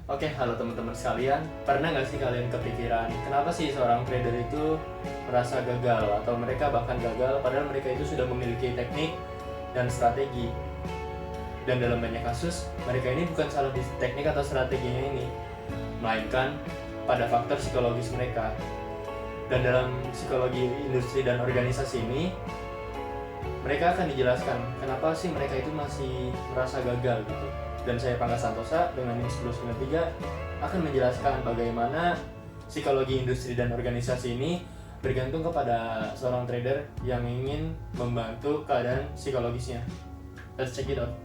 Oke, halo teman-teman sekalian. Pernah nggak sih kalian kepikiran, kenapa sih seorang trader itu merasa gagal atau mereka bahkan gagal padahal mereka itu sudah memiliki teknik dan strategi. Dan dalam banyak kasus, mereka ini bukan salah di teknik atau strateginya ini, melainkan pada faktor psikologis mereka. Dan dalam psikologi industri dan organisasi ini, mereka akan dijelaskan kenapa sih mereka itu masih merasa gagal gitu. Dan saya Pangga Santosa dengan NIM 1093 akan menjelaskan bagaimana psikologi industri dan organisasi ini bergantung kepada seorang trader yang ingin membantu keadaan psikologisnya. Let's check it out.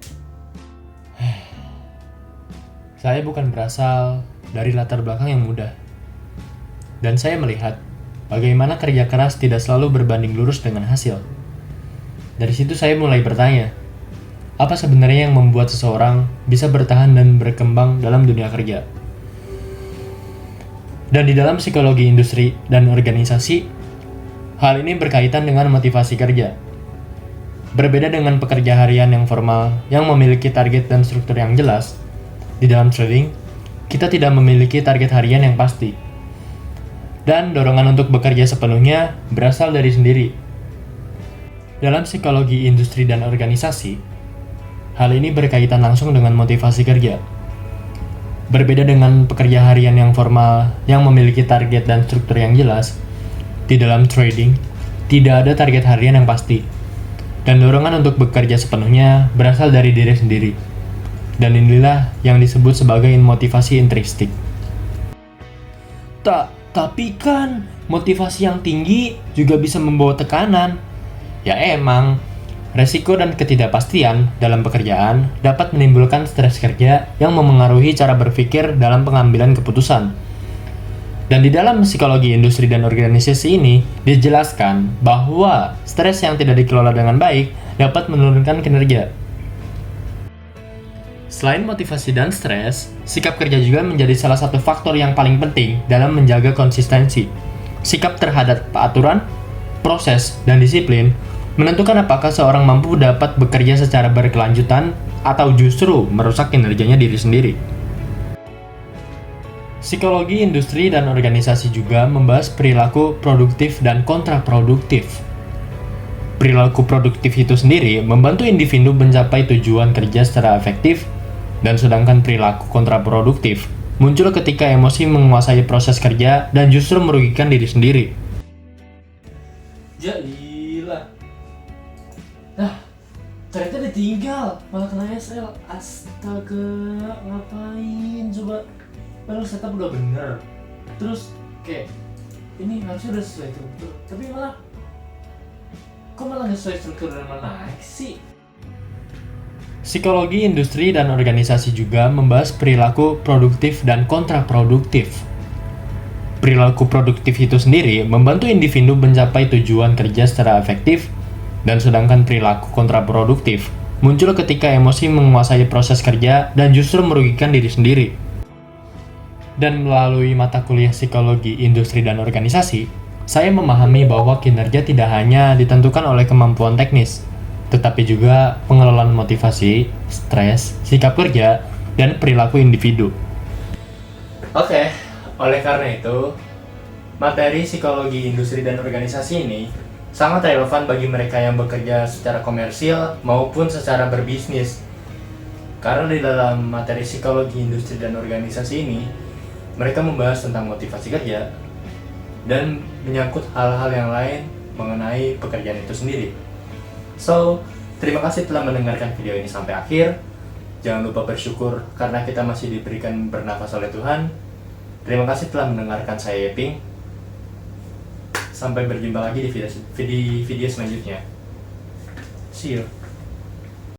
Saya bukan berasal dari latar belakang yang mudah. Dan saya melihat bagaimana kerja keras tidak selalu berbanding lurus dengan hasil. Dari situ saya mulai bertanya, apa sebenarnya yang membuat seseorang bisa bertahan dan berkembang dalam dunia kerja? Dan di dalam psikologi industri dan organisasi, hal ini berkaitan dengan motivasi kerja. Berbeda dengan pekerja harian yang formal yang memiliki target dan struktur yang jelas, di dalam trading, kita tidak memiliki target harian yang pasti. Dan dorongan untuk bekerja sepenuhnya berasal dari sendiri. Dalam psikologi industri dan organisasi, hal ini berkaitan langsung dengan motivasi kerja. Berbeda dengan pekerja harian yang formal yang memiliki target dan struktur yang jelas, di dalam trading tidak ada target harian yang pasti. Dan dorongan untuk bekerja sepenuhnya berasal dari diri sendiri. Dan inilah yang disebut sebagai motivasi intrinsik. Tapi kan motivasi yang tinggi juga bisa membawa tekanan. Ya emang, resiko dan ketidakpastian dalam pekerjaan dapat menimbulkan stres kerja yang memengaruhi cara berpikir dalam pengambilan keputusan. Dan di dalam psikologi industri dan organisasi ini dijelaskan bahwa stres yang tidak dikelola dengan baik dapat menurunkan kinerja. Selain motivasi dan stres, sikap kerja juga menjadi salah satu faktor yang paling penting dalam menjaga konsistensi. Sikap terhadap aturan, proses, dan disiplin menentukan apakah seorang mampu dapat bekerja secara berkelanjutan atau justru merusak kinerjanya diri sendiri. Psikologi industri dan organisasi juga membahas perilaku produktif dan kontraproduktif. Perilaku produktif itu sendiri membantu individu mencapai tujuan kerja secara efektif, dan sedangkan perilaku kontraproduktif muncul ketika emosi menguasai proses kerja dan justru merugikan diri sendiri. Jadilah. Ternyata ditinggal, malah kena SL. Astaga, ngapain coba? Padahal setup udah bener. Terus kayak ini harusnya udah sesuai struktur, tapi malah kok malah nggak sesuai struktur dan malah naik sih? Psikologi industri dan organisasi juga membahas perilaku produktif dan kontraproduktif. Perilaku produktif itu sendiri membantu individu mencapai tujuan kerja secara efektif, dan sedangkan perilaku kontraproduktif muncul ketika emosi menguasai proses kerja dan justru merugikan diri sendiri. Dan melalui mata kuliah psikologi industri dan organisasi, saya memahami bahwa kinerja tidak hanya ditentukan oleh kemampuan teknis, tetapi juga pengelolaan motivasi, stres, sikap kerja, dan perilaku individu. Oke, oleh karena itu, materi psikologi industri dan organisasi ini sangat relevan bagi mereka yang bekerja secara komersil maupun secara berbisnis. Karena di dalam materi psikologi industri dan organisasi ini, mereka membahas tentang motivasi kerja dan menyangkut hal-hal yang lain mengenai pekerjaan itu sendiri. So, terima kasih telah mendengarkan video ini sampai akhir. Jangan lupa bersyukur karena kita masih diberikan bernafas oleh Tuhan. Terima kasih telah mendengarkan saya Yeping. Sampai berjumpa lagi di video selanjutnya. See you.